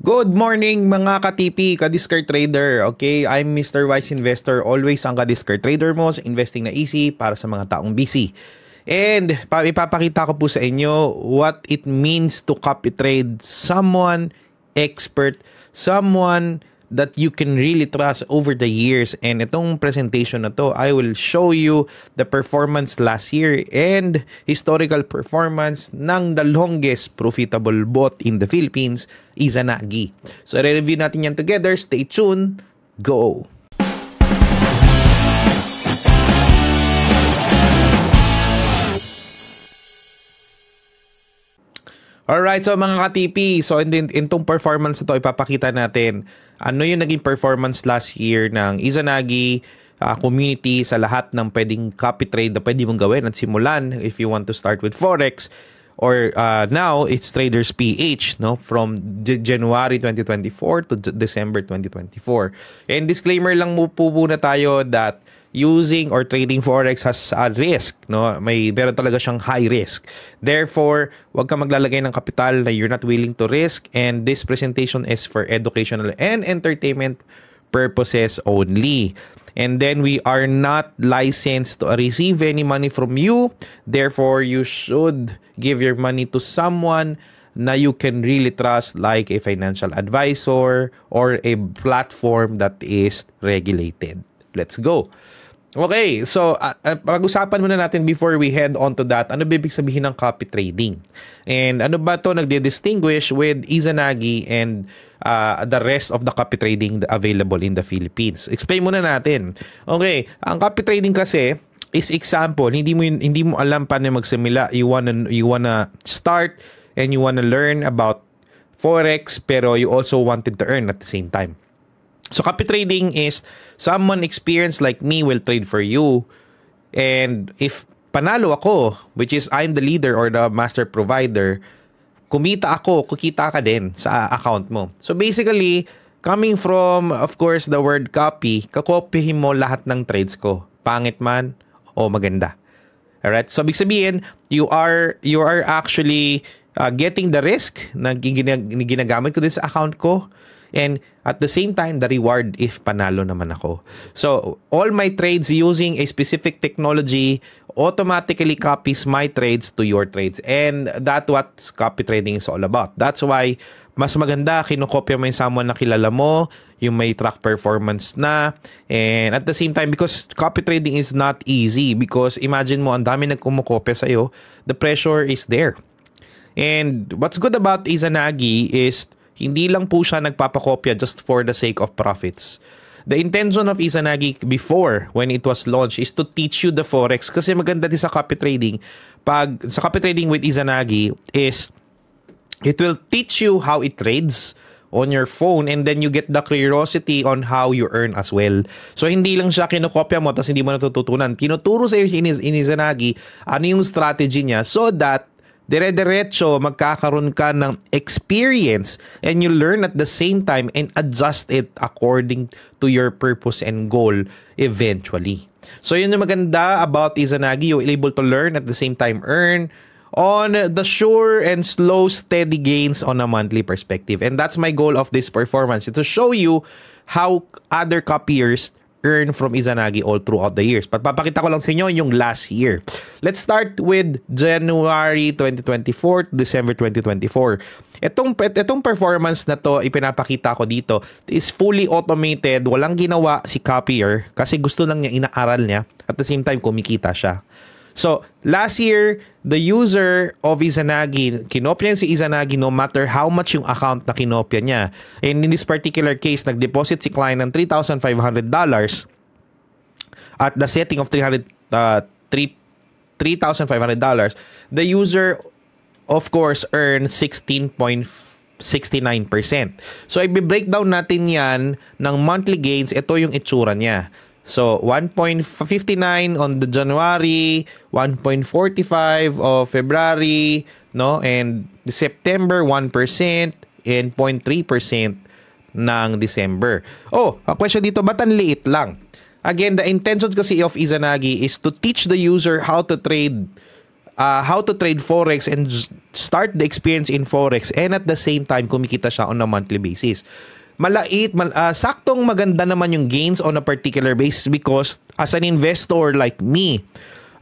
Good morning mga ka-TP, ka-Discard Trader. Okay, I'm Mr. Wise Investor. Always ang ka-Discard Trader mo sa investing na easy para sa mga taong busy. And ipapakita ko po sa inyo what it means to copy trade someone expert, someone that you can really trust over the years. And itong presentation na to, I will show you the performance last year and historical performance ng the longest profitable bot in the Philippines, Izanagi. So, i-review natin yan together. Stay tuned. Go! Alright, so mga ka-TP, so in tong performance na to, ipapakita natin ano yung naging performance last year ng Izanagi community sa lahat ng pwedeng copy trade na pwede mong gawin at simulan if you want to start with Forex or now it's Traders PH, no, from January 2024 to December 2024. And disclaimer lang po muna tayo that using or trading Forex has a risk, no? Meron talaga siyang high risk. Therefore, huwag ka maglalagay ng kapital na you're not willing to risk, and this presentation is for educational and entertainment purposes only. And then we are not licensed to receive any money from you. Therefore, you should give your money to someone na you can really trust, like a financial advisor or a platform that is regulated. Let's go. Okay, so pag-usapan muna natin before we head on to that, ano ba ibig sabihin ng copy trading? And ano ba to nagdi-distinguish with Izanagi and the rest of the copy trading available in the Philippines? Explain muna natin. Okay, ang copy trading kasi is example, hindi mo alam paano magsimula. You wanna start and you wanna learn about Forex pero you also wanted to earn at the same time. So copy trading is someone experienced like me will trade for you, and if panalo ako, which is I'm the leader or the master provider, kumita ako, kukita ka din sa account mo. So basically, coming from of course the word copy, kakopyahin mo lahat ng trades ko, pangit man o maganda. Alright? So ibig sabihin, you are actually getting the risk na ginagamit ko din sa account ko. And at the same time, the reward if panalo naman ako. So, all my trades using a specific technology automatically copies my trades to your trades. And that's what copy trading is all about. That's why mas maganda kinokopya mo yung someone na kilala mo, yung may track performance na. And at the same time, because copy trading is not easy, because imagine mo, ang dami nagkumokopya sa'yo, the pressure is there. And what's good about Izanagi is hindi lang po siya nagpapakopya just for the sake of profits. The intention of Izanagi before, when it was launched, is to teach you the Forex. Kasi maganda din sa copy trading. Sa copy trading with Izanagi is, it will teach you how it trades on your phone, and then you get the curiosity on how you earn as well. So, hindi lang siya kinokopya mo tapos hindi mo natututunan. Tinuturo sa iyo in Izanagi ano yung strategy niya so that dire-diretso magkakaroon ka ng experience and you learn at the same time and adjust it according to your purpose and goal eventually. So yun yung maganda about Izanagi, you're able to learn at the same time earn on the sure and slow steady gains on a monthly perspective. And that's my goal of this performance, to show you how other copiers earn from Izanagi all throughout the years. Papakita ko lang sa inyo yung last year. Let's start with January 2024 to December 2024. Itong performance na to, ipinapakita ko dito, is fully automated. Walang ginawa si copier kasi gusto lang niya, inaaral niya. At the same time, kumikita siya. So, last year, the user of Izanagi, kinopya si Izanagi no matter how much yung account na kinopya niya. And in this particular case, nag-deposit si client ng $3,500 at the setting of $3,500. The user, of course, earned 16.69%. So, i-breakdown natin yan ng monthly gains. Ito yung itsura niya. So, 1.59 on the January, 1.45 of February, no? And the September, 1%, and 0.3% ng December. Oh, a question dito, ba't ang liit lang? Again, the intention kasi of Izanagi is to teach the user how to trade how to trade Forex and start the experience in Forex, and at the same time kumikita siya on a monthly basis. Saktong maganda naman yung gains on a particular basis because as an investor like me,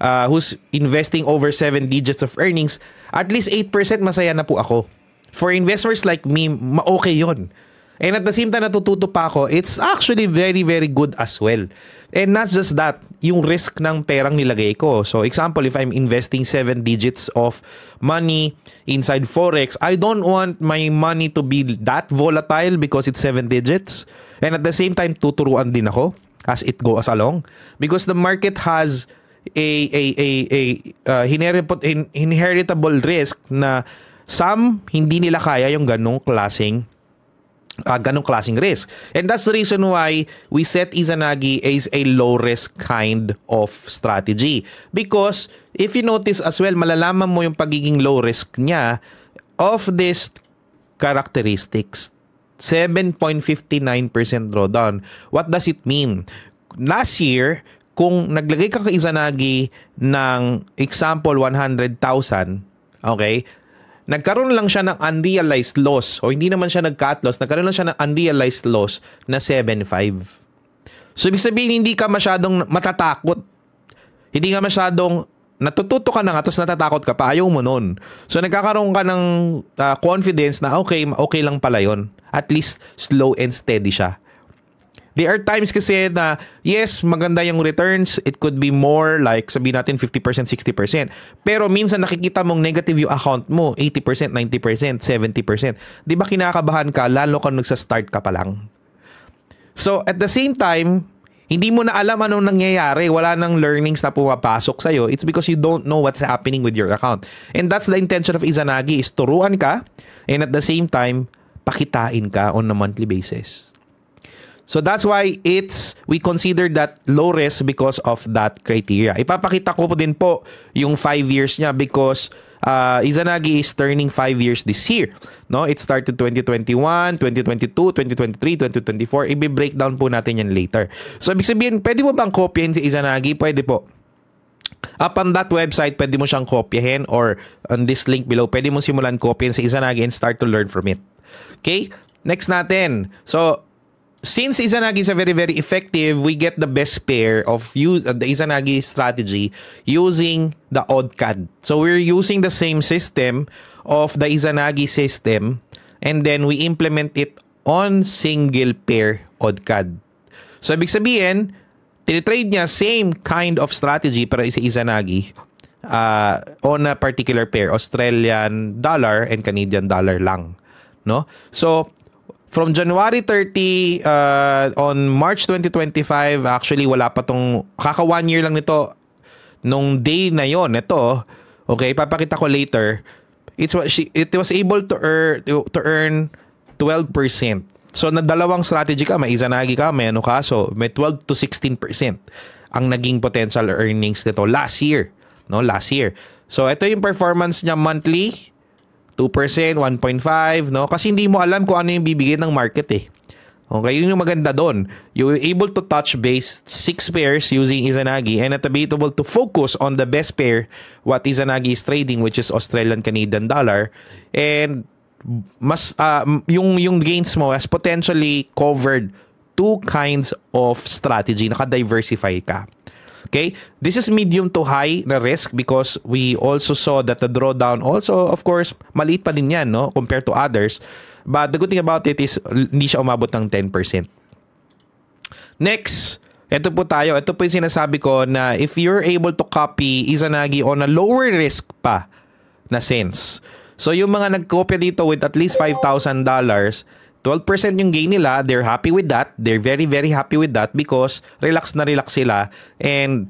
who's investing over 7 digits of earnings, at least 8% masaya na po ako. For investors like me, okay yun. And at the same time, natututo pa ako, it's actually very, very good as well. And not just that, yung risk ng perang nilagay ko. So example, if I'm investing 7 digits of money inside Forex, I don't want my money to be that volatile because it's 7 digits. And at the same time, tuturuan din ako as it goes along. Because the market has inheritable risk na some hindi nila kaya yung ganong klaseng risk. And that's the reason why we set Izanagi as a low risk kind of strategy. Because if you notice as well, malalaman mo yung pagiging low risk niya of this characteristics. 7.59% drawdown. What does it mean? Last year, kung naglagay ka kay Izanagi ng example 100,000, okay, nagkaroon lang siya ng unrealized loss o hindi naman siya nag-cut loss, nagkaroon lang siya ng unrealized loss na 7.5. So, ibig sabihin, hindi ka masyadong matatakot. Hindi ka masyadong natututo ka na nga tapos natatakot ka pa. Ayaw mo nun. So, nagkakaroon ka ng confidence na okay lang pala yun. At least, slow and steady siya. There are times kasi na, yes, maganda yung returns. It could be more like, sabihin natin, 50%, 60%. Pero minsan nakikita mong negative yung account mo, 80%, 90%, 70%. Di ba kinakabahan ka, lalo kung nagsa-start ka pa lang? So, at the same time, hindi mo na alam anong nangyayari. Wala nang learnings na pumapasok sa'yo. It's because you don't know what's happening with your account. And that's the intention of Izanagi, is turuan ka, and at the same time, pakitain ka on a monthly basis. So that's why we consider that low risk because of that criteria. Ipapakita ko po din po yung 5 years niya because Izanagi is turning 5 years this year. No, it started 2021, 2022, 2023, 2024. I-breakdown po natin yan later. So ibig sabihin, pwede mo bang kopyahin si Izanagi? Pwede po. Up on that website, pwede mo siyang kopyahin, or on this link below, pwede mo simulan kopyahin si Izanagi and start to learn from it. Okay? Next natin. So, since Izanagi is a very, very effective, we get the best pair of the Izanagi strategy using the OddCAD. So we're using the same system of the Izanagi system, and then we implement it on single pair OddCAD. So ibig sabihin, tinitrade niya same kind of strategy para sa Izanagi on a particular pair, Australian dollar and Canadian dollar lang. No? So from January 30 on March 2025, actually wala pa tong, kaka 1 year lang nito nung day na yon. Ito, okay, papakita ko later. It was able to earn 12%. So na dalawang strategy ka, may Izanagi ka, may ano ka, so may 12 to 16% ang naging potential earnings nito last year, no? Last year. So ito yung performance niya monthly. 2%, 1.5, no? Kasi hindi mo alam kung ano yung bibigay ng market eh. Okay, yun yung maganda doon. You were able to touch base 6 pairs using Izanagi and be able to focus on the best pair what Izanagi is trading, which is Australian Canadian dollar, and mas yung gains mo has potentially covered 2 kinds of strategy. Naka-diversify ka. Okay, this is medium to high na risk because we also saw that the drawdown also, of course, maliit pa din yan, no, compared to others. But the good thing about it is hindi siya umabot ng 10%. Next, ito po tayo. Ito po yung sinasabi ko na if you're able to copy Izanagi on a lower risk pa na sense. So yung mga nagkopya dito with at least $5,000, 12% yung gain nila, they're happy with that. They're very, very happy with that because relax na relax sila and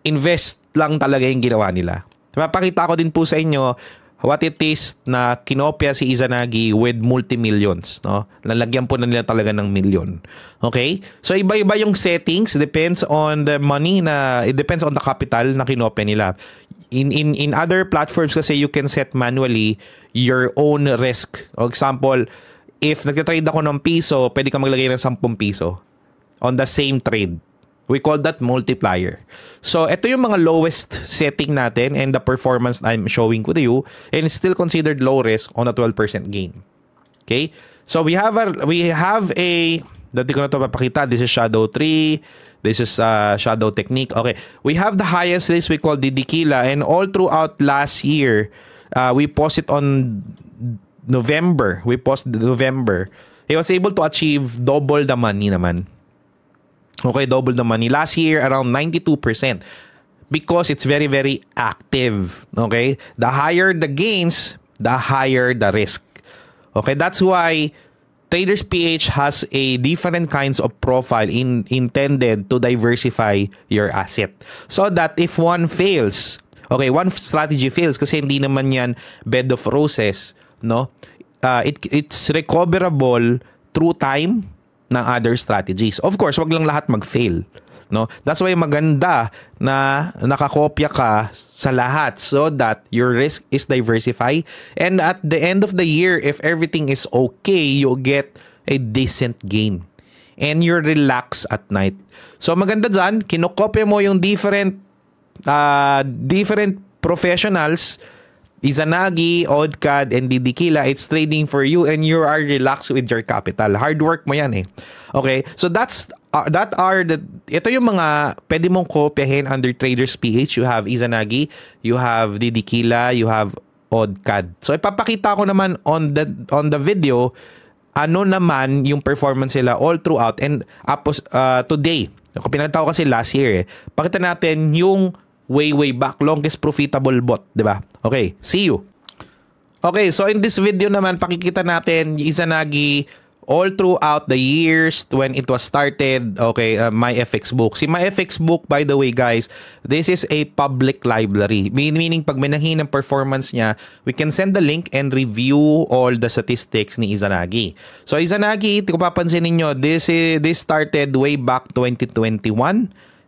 invest lang talaga yung ginawa nila. Mapakita ko din po sa inyo what it is na kinopya si Izanagi with multi-millions. No? Lalagyan po na nila talaga ng million. Okay? So iba-iba yung settings. Depends on the money it depends on the capital na kinopya nila. In other platforms kasi you can set manually your own risk. For example, if nagtatrade ako ng piso, pwede ka maglagay ng 10 piso on the same trade. We call that multiplier. So, ito yung mga lowest setting natin and the performance I'm showing to you, and it's still considered low risk on a 12% gain. Okay? So, we have a dati ko na ito papakita. This is shadow tree. This is shadow technique. Okay. We have the highest risk we call Didikila, and all throughout last year, we paused it on November. We paused November. He was able to achieve double the money naman. Okay, double the money. Last year, around 92%. Because it's very, very active. Okay? The higher the gains, the higher the risk. Okay, that's why Traders PH has a different kinds of profile intended to diversify your asset. So that if one fails, okay, one strategy fails kasi hindi naman yan bed of roses, no? It's recoverable through time ng other strategies. Of course, wag lang lahat mag-fail, no? That's why maganda na nakakopya ka sa lahat so that your risk is diversified, and at the end of the year, if everything is okay, you get a decent gain and you're relaxed at night. So maganda dyan, kinokopya mo yung different professionals, Izanagi, Oddcad, and Didikila. It's trading for you and you are relaxed with your capital. Hard work mo yan eh. Okay? So ito yung mga pwede mong kopyahin under Traders PH. You have Izanagi, you have Didikila, you have Oddcad. So ipapakita ko naman on the video ano naman yung performance nila all throughout and today. Pinakita ko kasi last year eh. Pakita natin yung way back, longest profitable bot, di ba? Okay, see you. Okay, so in this video naman, pakikita natin yung Izanagi all throughout the years when it was started. Okay, MyFX Book. Si MyFX Book, by the way guys, this is a public library. Meaning, pag may nahinang performance niya, we can send the link and review all the statistics ni Izanagi. So Izanagi, kung papansin ninyo, this started way back 2021.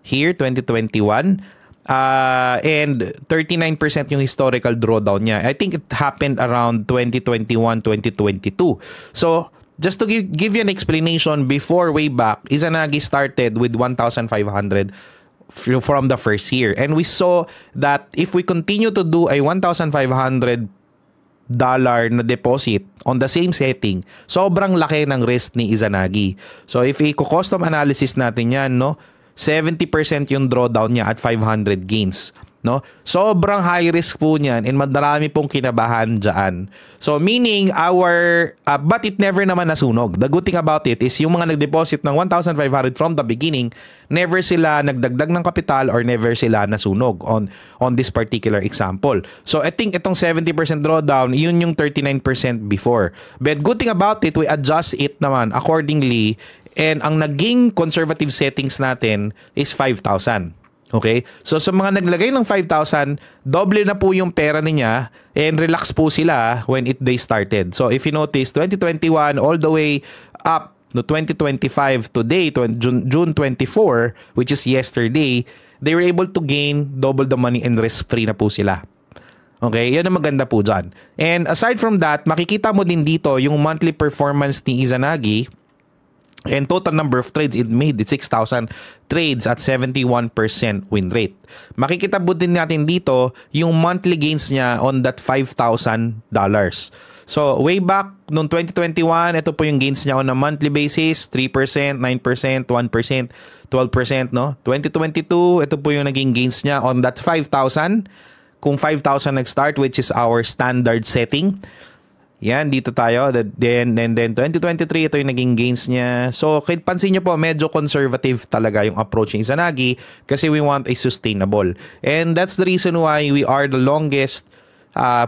Here, 2021. And 39% yung historical drawdown niya. I think it happened around 2021, 2022. So, just to give you an explanation, before way back, Izanagi started with 1,500 from the first year. And we saw that if we continue to do a $1,500 na deposit on the same setting, sobrang laki ng risk ni Izanagi. So, if i-custom analysis natin yan, no? 70% yung drawdown niya at 500 gains, no? Sobrang high risk po niyan and madarami pong kinabahan dyan. So meaning but it never naman nasunog. The good thing about it is yung mga nag-deposit ng 1,500 from the beginning, never sila nagdagdag ng kapital or never sila nasunog on this particular example. So I think itong 70% drawdown, yun yung 39% before. But good thing about it, we adjust it naman accordingly. And ang naging conservative settings natin is 5,000. Okay? So sa mga naglagay ng 5,000, doble na po yung pera niya and relax po sila when they started. So if you notice, 2021 all the way up to 2025 today, June 24, which is yesterday, they were able to gain double the money and risk-free na po sila. Okay? Yan ang maganda po dyan. And aside from that, makikita mo din dito yung monthly performance ni Izanagi. And total number of trades it made, 6,000 trades at 71% win rate. Makikita po din natin dito yung monthly gains niya on that $5,000. So, way back noong 2021, ito po yung gains niya on a monthly basis, 3%, 9%, 1%, 12%, no? 2022, ito po yung naging gains niya on that 5,000. Kung 5,000 nag-start, which is our standard setting. Yan, dito tayo. Then 2023, ito yung naging gains niya. So, kahit pansin nyo po, medyo conservative talaga yung approach ni Izanagi kasi we want a sustainable. And that's the reason why we are the longest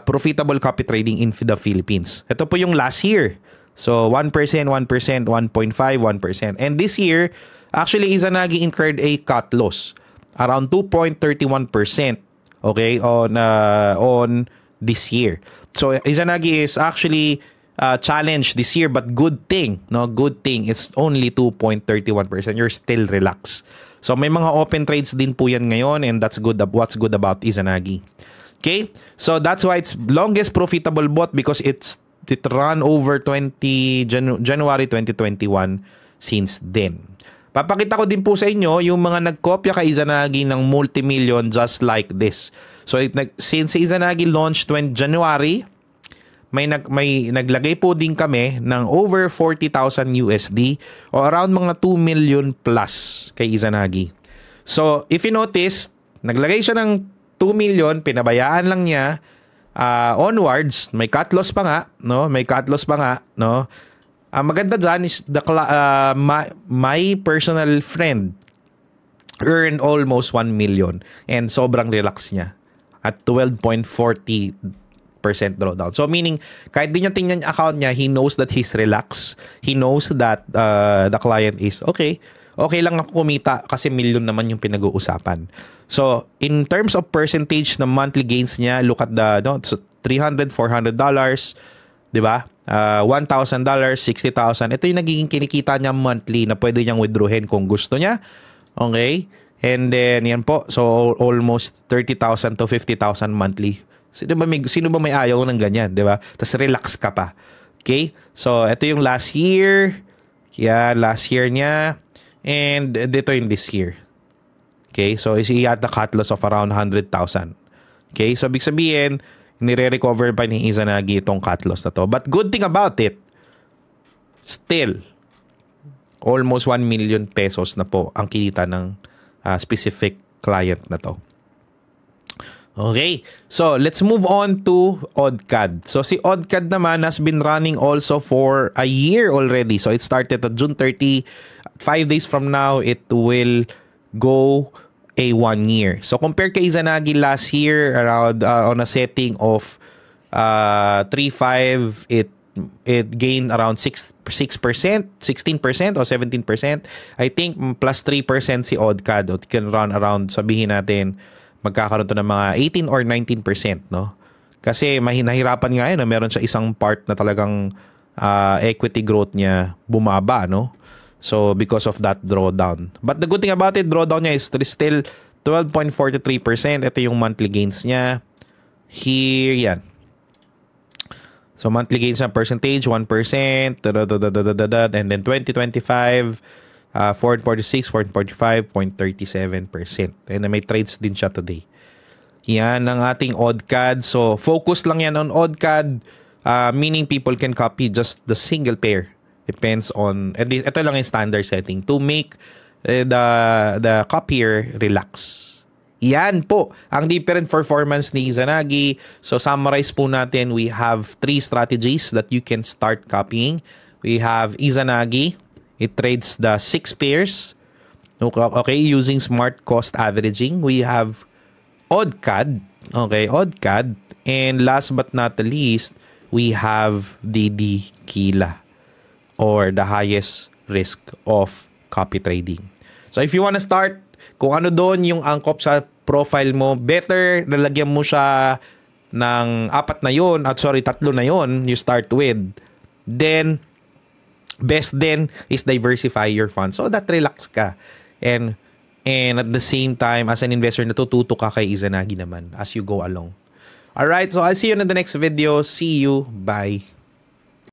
profitable copy trading in the Philippines. Ito po yung last year. So, 1%, 1%, 1.5, 1%. And this year, actually, Izanagi incurred a cut loss. Around 2.31%. Okay? On this year. So Izanagi is actually challenged this year, but good thing, no? Good thing, it's only 2.31%. You're still relaxed. So may mga open trades din po yan ngayon, and that's good. What's good about Izanagi. Okay? So that's why it's longest profitable bot because it ran over January 2021 since then. Papakita ko din po sa inyo yung mga nagkopya kay Izanagi ng multimillion just like this. So since Izanagi launched 20 January, may naglagay po din kami ng over 40,000 USD o around mga 2 million plus kay Izanagi. So if you notice, naglagay siya ng 2 million, pinabayaan lang niya onwards, may cut loss pa nga, no? May cut loss pa nga, no? Maganda dyan is my personal friend earned almost 1 million and sobrang relax niya at 12.40% drawdown. So meaning, kahit di niya tingnan yung account niya, he knows that he's relaxed. He knows that the client is okay lang ako kumita kasi million naman yung pinag-uusapan. So, in terms of percentage ng monthly gains niya, look at the so $300, $400, di ba? $1,000, $60,000. Ito yung nagiging kinikita niya monthly na pwede niyang withdrawin kung gusto niya. Okay? And then, yan po. So, almost 30,000 to 50,000 monthly. Sino ba may ayaw ng ganyan, di ba? Tapos relax ka pa. Okay? So, ito yung last year. Yan, last year niya. And dito yung this year. Okay? So, he had the cut loss of around 100,000. Okay? So, ibig sabihin, nire-recover pa ni Izanagi itong cut loss na to. But good thing about it, still, almost 1 million pesos na po ang kinita ng specific client na to. Okay, so let's move on to OddCAD. So si OddCAD naman has been running also for a year already. So it started on June 30. 5 days from now, it will go a 1 year. So compared kay Izanagi last year around on a setting of 3.5, it gained around 6%, 16% or 17%. I think plus 3% si OddCAD. It can run around, sabihin natin, magkakaroon to ng mga 18 or 19%, no? Kasi nahirapan nga yun, meron siya isang part na talagang equity growth niya bumaba, no? So, because of that drawdown. But the good thing about it, drawdown niya is still 12.43%. Ito yung monthly gains niya. Here, yan. So, monthly gains na percentage, 1%. And then 2025, 4.46, 4.45, 0.37%. And may trades din siya today. Yan ang ating OddCAD. So, focus lang yan on OddCAD. Meaning people can copy just the single pair. Depends on, ito lang yung standard setting to make the copier relax. Yan po ang different performance ni Izanagi. So summarize po natin, we have 3 strategies that you can start copying. We have Izanagi. It trades the 6 pairs. Okay, using smart cost averaging. We have OddCAD. Okay, OddCAD. And last but not the least, we have DD Kila, or the highest risk of copy trading. So if you want to start, kung ano doon yung angkop sa profile mo, better lalagyan mo siya ng 3 na yon you start with. Then, best then is diversify your funds so that relax ka. And at the same time, as an investor, natututo ka kay Izanagi naman as you go along. Alright, so I'll see you in the next video. See you. Bye.